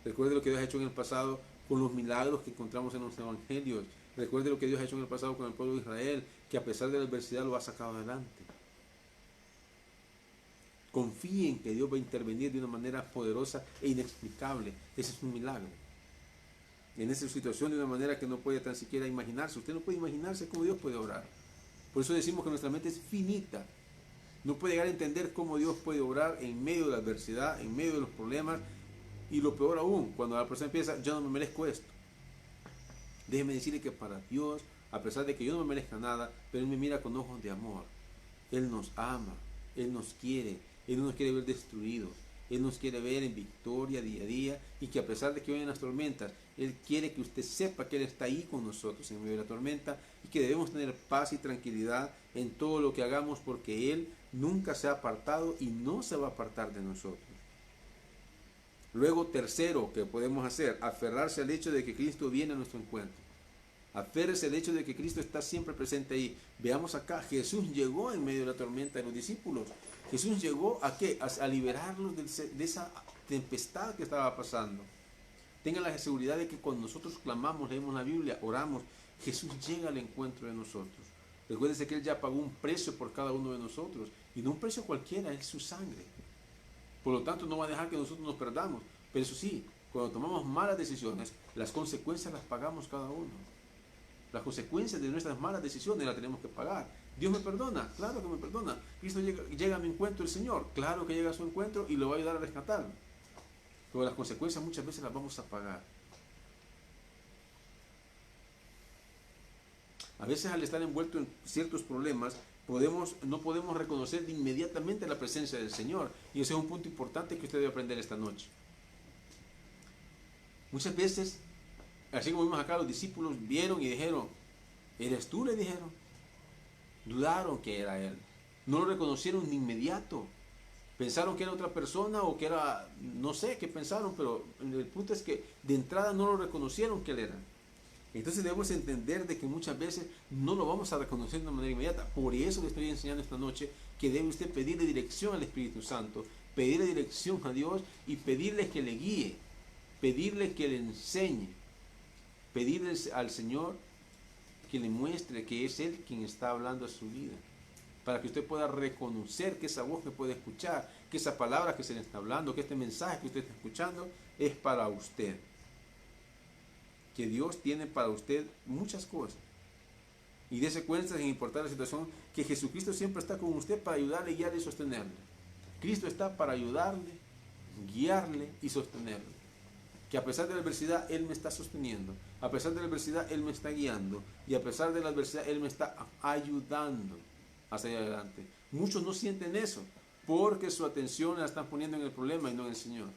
Recuerde lo que Dios ha hecho en el pasado con los milagros que encontramos en los evangelios. Recuerde lo que Dios ha hecho en el pasado con el pueblo de Israel, que a pesar de la adversidad lo ha sacado adelante. Confíe en que Dios va a intervenir de una manera poderosa e inexplicable. Ese es un milagro. en esa situación de una manera que no puede tan siquiera imaginarse. Usted no puede imaginarse cómo Dios puede obrar. Por eso decimos que nuestra mente es finita. No puede llegar a entender cómo Dios puede obrar en medio de la adversidad, en medio de los problemas. Y lo peor aún, cuando la persona piensa, yo no me merezco esto. Déjeme decirle que para Dios, a pesar de que yo no me merezca nada, pero Él me mira con ojos de amor. Él nos ama, Él nos quiere, Él no nos quiere ver destruidos. Él nos quiere ver en victoria día a día, y que a pesar de que vayan las tormentas, Él quiere que usted sepa que Él está ahí con nosotros en medio de la tormenta, y que debemos tener paz y tranquilidad en todo lo que hagamos, porque Él nunca se ha apartado y no se va a apartar de nosotros. Luego, tercero que podemos hacer, aferrarse al hecho de que Cristo viene a nuestro encuentro. Aférrese al hecho de que Cristo está siempre presente ahí. Veamos acá, Jesús llegó en medio de la tormenta de los discípulos. Jesús llegó ¿a qué? A liberarlos de esa tempestad que estaba pasando. Tengan la seguridad de que cuando nosotros clamamos, leemos la Biblia, oramos, Jesús llega al encuentro de nosotros. Recuérdense que Él ya pagó un precio por cada uno de nosotros, y no un precio cualquiera, es su sangre. Por lo tanto, no va a dejar que nosotros nos perdamos. Pero eso sí, cuando tomamos malas decisiones, las consecuencias las pagamos cada uno. Las consecuencias de nuestras malas decisiones las tenemos que pagar. ¿Dios me perdona? Claro que me perdona. ¿Cristo llega a mi encuentro el Señor? Claro que llega a su encuentro y lo va a ayudar a rescatarlo. Pero las consecuencias muchas veces las vamos a pagar. A veces al estar envuelto en ciertos problemas, no podemos reconocer inmediatamente la presencia del Señor. Y ese es un punto importante que usted debe aprender esta noche. Muchas veces, así como vimos acá, los discípulos vieron y dijeron, ¿eres tú? Le dijeron. Dudaron que era Él. No lo reconocieron de inmediato. Pensaron que era otra persona o que era, no sé qué pensaron, pero el punto es que de entrada no lo reconocieron que Él era. Entonces debemos entender de que muchas veces no lo vamos a reconocer de una manera inmediata. Por eso le estoy enseñando esta noche que debe usted pedirle dirección al Espíritu Santo, pedirle dirección a Dios y pedirle que le guíe, pedirle que le enseñe, pedirle al Señor que le muestre que es Él quien está hablando a su vida, para que usted pueda reconocer que esa voz que puede escuchar, que esa palabra que se le está hablando, que este mensaje que usted está escuchando es para usted. Que Dios tiene para usted muchas cosas. Y dése cuenta, sin importar la situación, que Jesucristo siempre está con usted para ayudarle, guiarle y sostenerle. Cristo está para ayudarle, guiarle y sostenerle. Que a pesar de la adversidad, Él me está sosteniendo. A pesar de la adversidad, Él me está guiando. Y a pesar de la adversidad, Él me está ayudando hacia adelante. Muchos no sienten eso, porque su atención la están poniendo en el problema y no en el Señor.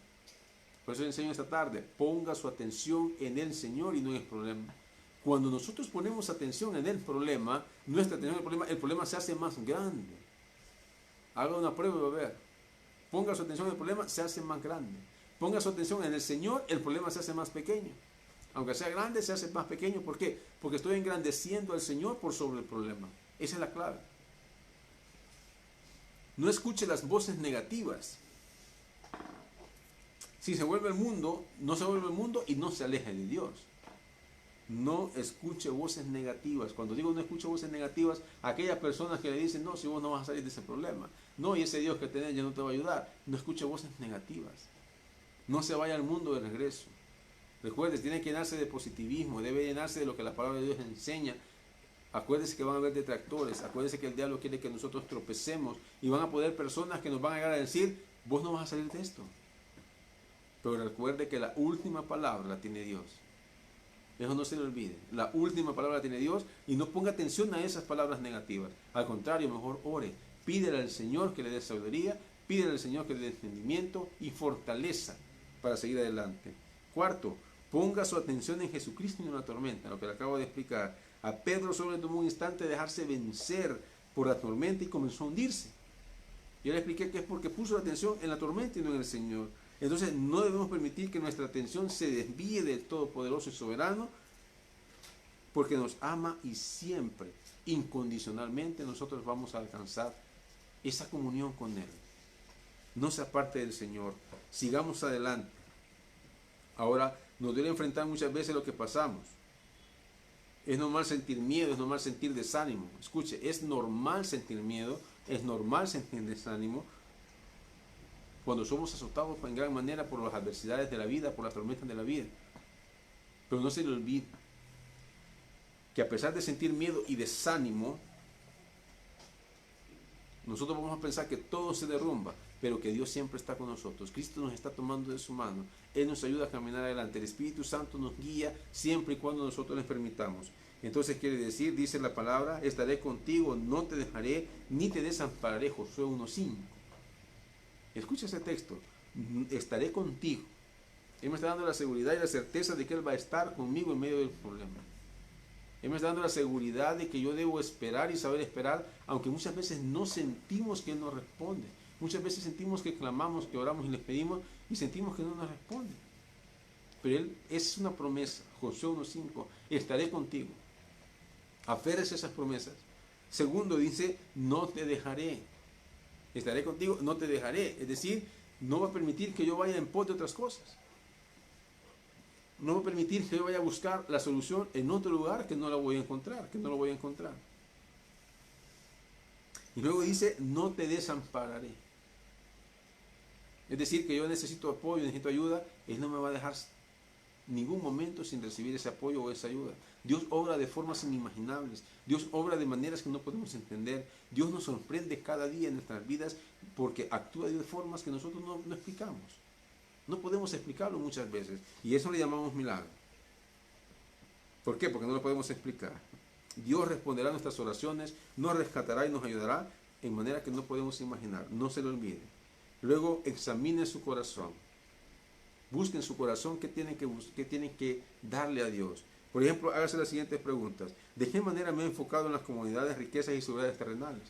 Por eso le enseño esta tarde, ponga su atención en el Señor y no en el problema. Cuando nosotros ponemos atención en el problema, nuestra atención en el problema se hace más grande. Haga una prueba y va a ver. Ponga su atención en el problema, se hace más grande. Ponga su atención en el Señor, el problema se hace más pequeño. Aunque sea grande, se hace más pequeño. ¿Por qué? Porque estoy engrandeciendo al Señor por sobre el problema. Esa es la clave. No escuche las voces negativas. Si se vuelve el mundo, no se vuelve el mundo y no se aleje de Dios. No escuche voces negativas. Cuando digo no escuche voces negativas, aquellas personas que le dicen, no, si vos no vas a salir de ese problema. No, y ese Dios que tenés ya no te va a ayudar. No escuche voces negativas. No se vaya al mundo de regreso. Recuerde, tiene que llenarse de positivismo, debe llenarse de lo que la palabra de Dios enseña. Acuérdese que van a haber detractores, acuérdese que el diablo quiere que nosotros tropecemos y van a poder personas que nos van a llegar a decir, vos no vas a salir de esto. Pero recuerde que la última palabra la tiene Dios. Eso no se le olvide. La última palabra la tiene Dios y no ponga atención a esas palabras negativas. Al contrario, mejor ore. Pídele al Señor que le dé sabiduría, pídele al Señor que le dé entendimiento y fortaleza para seguir adelante. Cuarto, ponga su atención en Jesucristo y en la tormenta, lo que le acabo de explicar. A Pedro solo le tomó un instante de dejarse vencer por la tormenta y comenzó a hundirse. Yo le expliqué que es porque puso la atención en la tormenta y no en el Señor. Entonces no debemos permitir que nuestra atención se desvíe del Todopoderoso y Soberano, porque nos ama y siempre, incondicionalmente, nosotros vamos a alcanzar esa comunión con Él. No se aparte del Señor. Sigamos adelante. Ahora, nos debe enfrentar muchas veces lo que pasamos. Es normal sentir miedo, es normal sentir desánimo. Escuche, es normal sentir miedo, es normal sentir desánimo cuando somos azotados en gran manera por las adversidades de la vida, por las tormentas de la vida. Pero no se le olvide que a pesar de sentir miedo y desánimo, nosotros vamos a pensar que todo se derrumba, pero que Dios siempre está con nosotros. Cristo nos está tomando de su mano. Él nos ayuda a caminar adelante. El Espíritu Santo nos guía siempre y cuando nosotros les permitamos. Entonces quiere decir, dice la palabra, estaré contigo, no te dejaré, ni te desampararé. Josué 1:5. Escucha ese texto. Estaré contigo. Él me está dando la seguridad y la certeza de que Él va a estar conmigo en medio del problema. Él me está dando la seguridad de que yo debo esperar y saber esperar, aunque muchas veces no sentimos que Él nos responde. Muchas veces sentimos que clamamos, que oramos y le pedimos y sentimos que no nos responde. Pero Él, es una promesa. Josué 1:5, estaré contigo. Aférrese a esas promesas. Segundo, dice, no te dejaré. Estaré contigo, no te dejaré. Es decir, no va a permitir que yo vaya en pos de otras cosas. No va a permitir que yo vaya a buscar la solución en otro lugar que no la voy a encontrar, que no lo voy a encontrar. Y luego dice, no te desampararé. Es decir, que yo necesito apoyo, necesito ayuda, Él no me va a dejar ningún momento sin recibir ese apoyo o esa ayuda. Dios obra de formas inimaginables. Dios obra de maneras que no podemos entender. Dios nos sorprende cada día en nuestras vidas porque actúa de formas que nosotros no explicamos. No podemos explicarlo muchas veces. Y eso le llamamos milagro. ¿Por qué? Porque no lo podemos explicar. Dios responderá a nuestras oraciones, nos rescatará y nos ayudará en manera que no podemos imaginar. No se lo olvide. Luego examine su corazón. Busquen su corazón qué tienen que darle a Dios. Por ejemplo, hágase las siguientes preguntas. ¿De qué manera me he enfocado en las comodidades, riquezas y seguridades terrenales?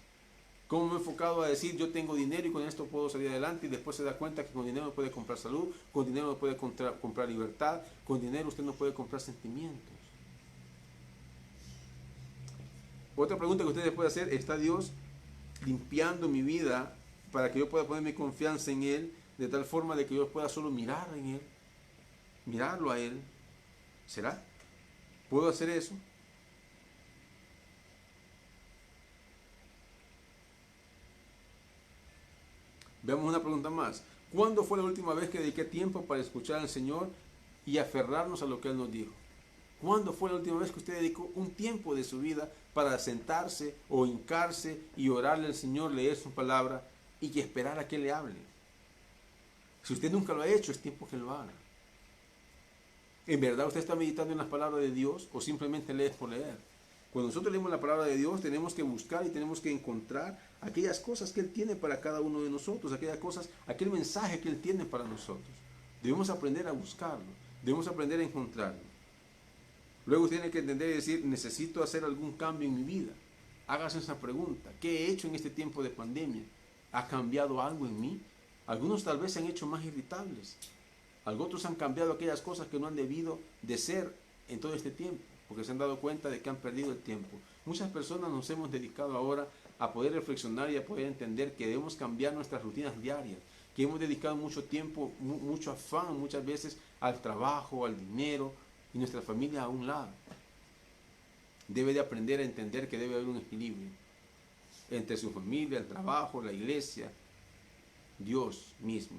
¿Cómo me he enfocado a decir yo tengo dinero y con esto puedo salir adelante? Y después se da cuenta que con dinero no puede comprar salud, con dinero no puede comprar libertad, con dinero usted no puede comprar sentimientos. Otra pregunta que usted puede hacer, ¿está Dios limpiando mi vida para que yo pueda poner mi confianza en Él de tal forma de que yo pueda solo mirar en Él, mirarlo a Él? ¿Será? ¿Puedo hacer eso? Veamos una pregunta más. ¿Cuándo fue la última vez que dediqué tiempo para escuchar al Señor y aferrarnos a lo que Él nos dijo? ¿Cuándo fue la última vez que usted dedicó un tiempo de su vida para sentarse o hincarse y orarle al Señor, leer su palabra y que esperar a que le hable? Si usted nunca lo ha hecho, es tiempo que lo haga. ¿En verdad usted está meditando en las palabras de Dios o simplemente lee por leer? Cuando nosotros leemos la palabra de Dios, tenemos que buscar y tenemos que encontrar aquellas cosas que Él tiene para cada uno de nosotros, aquellas cosas, aquel mensaje que Él tiene para nosotros. Debemos aprender a buscarlo, debemos aprender a encontrarlo. Luego tiene que entender y decir, necesito hacer algún cambio en mi vida. Hágase esa pregunta, ¿qué he hecho en este tiempo de pandemia? ¿Ha cambiado algo en mí? Algunos tal vez se han hecho más irritables. Otros han cambiado aquellas cosas que no han debido de ser en todo este tiempo, porque se han dado cuenta de que han perdido el tiempo. Muchas personas nos hemos dedicado ahora a poder reflexionar y a poder entender que debemos cambiar nuestras rutinas diarias, que hemos dedicado mucho tiempo, mucho afán muchas veces al trabajo, al dinero y nuestra familia a un lado. Debe de aprender a entender que debe haber un equilibrio entre su familia, el trabajo, la iglesia, Dios mismo.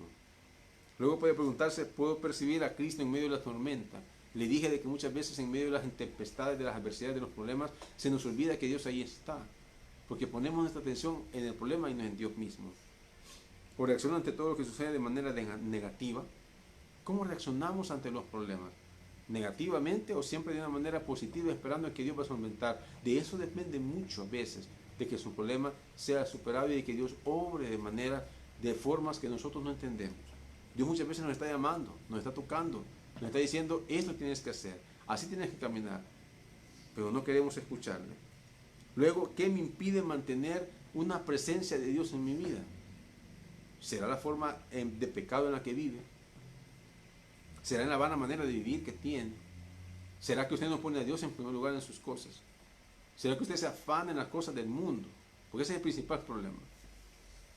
Luego puede preguntarse, ¿puedo percibir a Cristo en medio de la tormenta? Le dije de que muchas veces en medio de las tempestades, de las adversidades, de los problemas, se nos olvida que Dios ahí está. Porque ponemos nuestra atención en el problema y no en Dios mismo. O reaccionamos ante todo lo que sucede de manera negativa. ¿Cómo reaccionamos ante los problemas? ¿Negativamente o siempre de una manera positiva esperando que Dios va a solventar? De eso depende muchas veces, de que su problema sea superado y de que Dios obre de formas que nosotros no entendemos. Dios muchas veces nos está llamando, nos está tocando, nos está diciendo, esto tienes que hacer, así tienes que caminar, pero no queremos escucharle. Luego, ¿qué me impide mantener una presencia de Dios en mi vida? ¿Será la forma de pecado en la que vive? ¿Será en la vana manera de vivir que tiene? ¿Será que usted no pone a Dios en primer lugar en sus cosas? ¿Será que usted se afana en las cosas del mundo? Porque ese es el principal problema.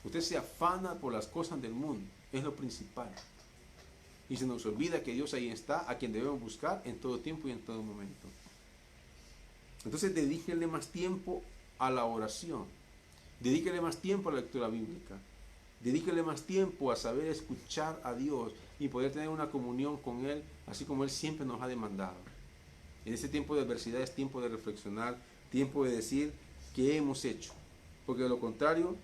Usted se afana por las cosas del mundo, es lo principal. Y se nos olvida que Dios ahí está, a quien debemos buscar en todo tiempo y en todo momento. Entonces dedíquele más tiempo a la oración, dedíquele más tiempo a la lectura bíblica, dedíquele más tiempo a saber escuchar a Dios y poder tener una comunión con Él, así como Él siempre nos ha demandado. En este tiempo de adversidad es tiempo de reflexionar, tiempo de decir qué hemos hecho. Porque de lo contrario,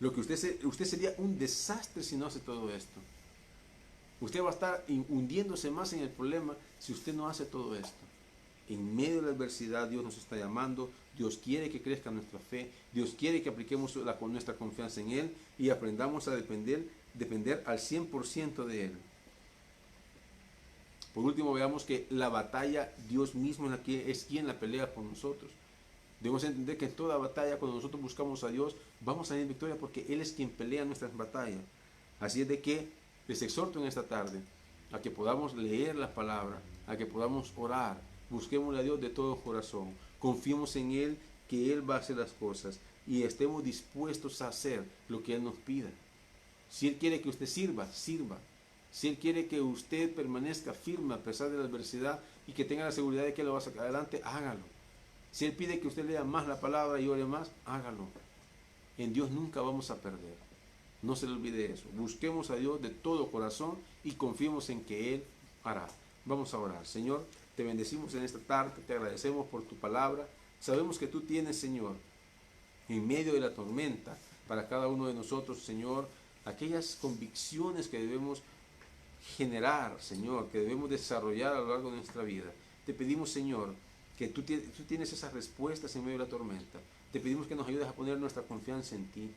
usted sería un desastre si no hace todo esto. Usted va a estar hundiéndose más en el problema si usted no hace todo esto. En medio de la adversidad Dios nos está llamando, Dios quiere que crezca nuestra fe, Dios quiere que apliquemos nuestra confianza en Él y aprendamos a depender al 100% de Él. Por último, veamos que la batalla Dios mismo es quien la pelea por nosotros. Debemos entender que en toda batalla, cuando nosotros buscamos a Dios, vamos a tener victoria porque Él es quien pelea nuestras batallas. Así es de que les exhorto en esta tarde a que podamos leer la palabra, a que podamos orar, busquemos a Dios de todo corazón, confiemos en Él, que Él va a hacer las cosas y estemos dispuestos a hacer lo que Él nos pida. Si Él quiere que usted sirva, sirva. Si Él quiere que usted permanezca firme a pesar de la adversidad y que tenga la seguridad de que lo va a sacar adelante, hágalo. Si Él pide que usted lea más la palabra y ore más, hágalo. En Dios nunca vamos a perder. No se le olvide eso. Busquemos a Dios de todo corazón y confiemos en que Él hará. Vamos a orar. Señor, te bendecimos en esta tarde, te agradecemos por tu palabra. Sabemos que tú tienes, Señor, en medio de la tormenta, para cada uno de nosotros, Señor, aquellas convicciones que debemos generar, Señor, que debemos desarrollar a lo largo de nuestra vida. Te pedimos, Señor, que tú tienes esas respuestas en medio de la tormenta. Te pedimos que nos ayudes a poner nuestra confianza en ti.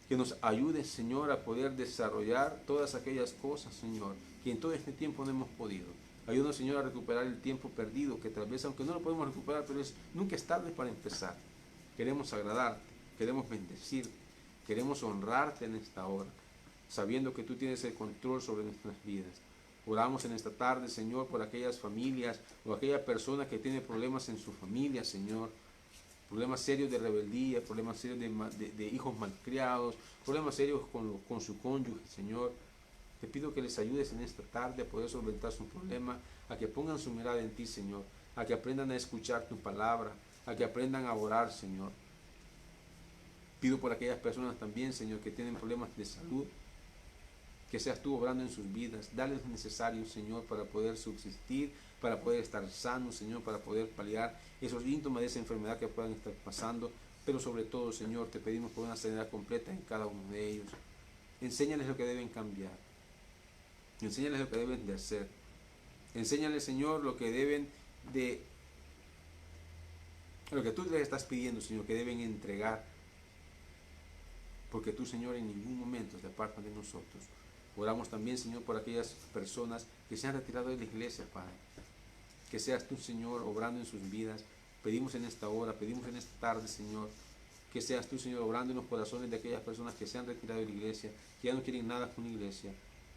Que nos ayudes, Señor, a poder desarrollar todas aquellas cosas, Señor, que en todo este tiempo no hemos podido. Ayúdanos, Señor, a recuperar el tiempo perdido, que tal vez, aunque no lo podemos recuperar, pero nunca es tarde para empezar. Queremos agradarte, queremos bendecirte, queremos honrarte en esta hora, sabiendo que tú tienes el control sobre nuestras vidas. Oramos en esta tarde, Señor, por aquellas familias o aquella persona que tiene problemas en su familia, Señor. Problemas serios de rebeldía, problemas serios de hijos malcriados, problemas serios con su cónyuge, Señor. Te pido que les ayudes en esta tarde a poder solventar su problema, a que pongan su mirada en ti, Señor, a que aprendan a escuchar tu palabra, a que aprendan a orar, Señor. Pido por aquellas personas también, Señor, que tienen problemas de salud, que seas tú obrando en sus vidas. Dales lo necesario, Señor, para poder subsistir, para poder estar sanos, Señor, para poder paliar esos síntomas de esa enfermedad que puedan estar pasando. Pero sobre todo, Señor, te pedimos por una sanidad completa en cada uno de ellos. Enséñales lo que deben cambiar. Enséñales lo que deben de hacer. Enséñales, Señor, lo que deben de... lo que tú les estás pidiendo, Señor, que deben entregar. Porque tú, Señor, en ningún momento te apartas de nosotros. Oramos también, Señor, por aquellas personas que se han retirado de la iglesia, Padre. Que seas tú, Señor, obrando en sus vidas. Pedimos en esta hora, pedimos en esta tarde, Señor, que seas tú, Señor, obrando en los corazones de aquellas personas que se han retirado de la iglesia, que ya no quieren nada con la iglesia.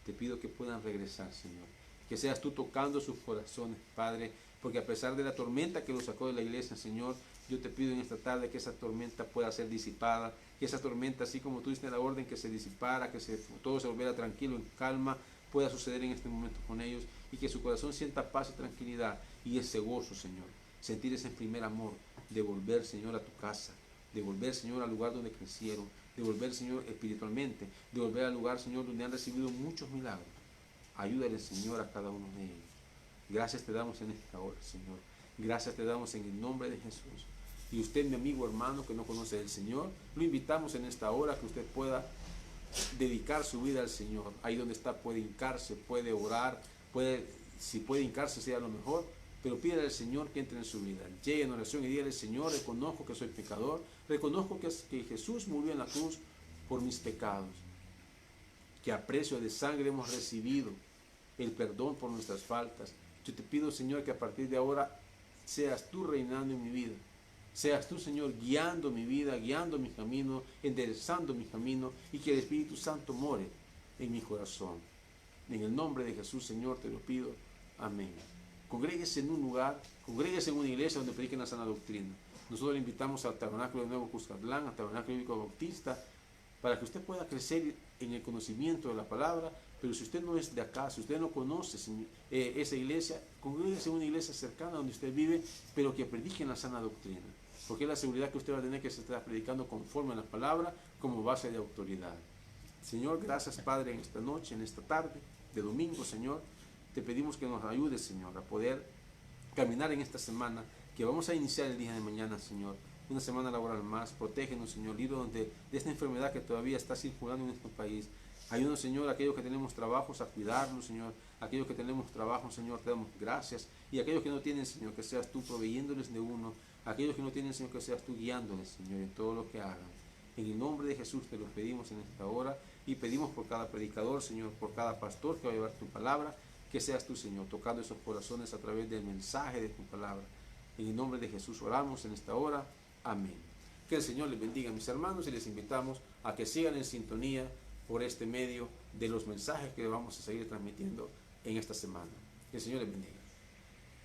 Te pido que puedan regresar, Señor. Que seas tú tocando sus corazones, Padre, porque a pesar de la tormenta que los sacó de la iglesia, Señor, yo te pido en esta tarde que esa tormenta pueda ser disipada, que esa tormenta, así como tú diste la orden que se disipara, que todo se volviera tranquilo, en calma, pueda suceder en este momento con ellos y que su corazón sienta paz y tranquilidad y ese gozo, Señor. Sentir ese primer amor, de volver, Señor, a tu casa, de volver, Señor, al lugar donde crecieron, de volver, Señor, espiritualmente, de volver al lugar, Señor, donde han recibido muchos milagros. Ayúdale, Señor, a cada uno de ellos. Gracias te damos en esta hora, Señor. Gracias te damos en el nombre de Jesús. Y usted, mi amigo hermano que no conoce al Señor, lo invitamos en esta hora que usted pueda dedicar su vida al Señor. Ahí donde está puede hincarse, puede orar, si puede hincarse sea lo mejor, pero pídale al Señor que entre en su vida. Llegue en oración y dígale: Señor, reconozco que soy pecador, reconozco que Jesús murió en la cruz por mis pecados, que a precio de sangre hemos recibido el perdón por nuestras faltas. Yo te pido, Señor, que a partir de ahora seas tú reinando en mi vida. Seas tú, Señor, guiando mi vida, guiando mi camino, enderezando mi camino, y que el Espíritu Santo more en mi corazón. En el nombre de Jesús, Señor, te lo pido. Amén. Congréguese en un lugar, congréguese en una iglesia donde prediquen la sana doctrina. Nosotros le invitamos al Tabernáculo de Nuevo Cuscatlán, al Tabernáculo Bíblico Bautista, para que usted pueda crecer en el conocimiento de la palabra. Pero si usted no es de acá, si usted no conoce esa iglesia, congréguese en una iglesia cercana donde usted vive, pero que prediquen la sana doctrina. Porque es la seguridad que usted va a tener, que se está predicando conforme a la palabra, como base de autoridad. Señor, gracias, Padre, en esta noche, en esta tarde de domingo, Señor. Te pedimos que nos ayudes, Señor, a poder caminar en esta semana que vamos a iniciar el día de mañana, Señor. Una semana laboral más. Protégenos, Señor, líbranos de esta enfermedad que todavía está circulando en nuestro país. Ayúdanos, Señor, aquellos que tenemos trabajos a cuidarlos, Señor. Aquellos que tenemos trabajo, Señor, te damos gracias. Y aquellos que no tienen, Señor, que seas tú proveyéndoles de uno. Aquellos que no tienen, Señor, que seas tú guiándoles, Señor, en todo lo que hagan. En el nombre de Jesús te lo pedimos en esta hora y pedimos por cada predicador, Señor, por cada pastor que va a llevar tu palabra, que seas tú, Señor, tocando esos corazones a través del mensaje de tu palabra. En el nombre de Jesús oramos en esta hora. Amén. Que el Señor les bendiga, mis hermanos, y les invitamos a que sigan en sintonía por este medio de los mensajes que vamos a seguir transmitiendo en esta semana. Que el Señor les bendiga.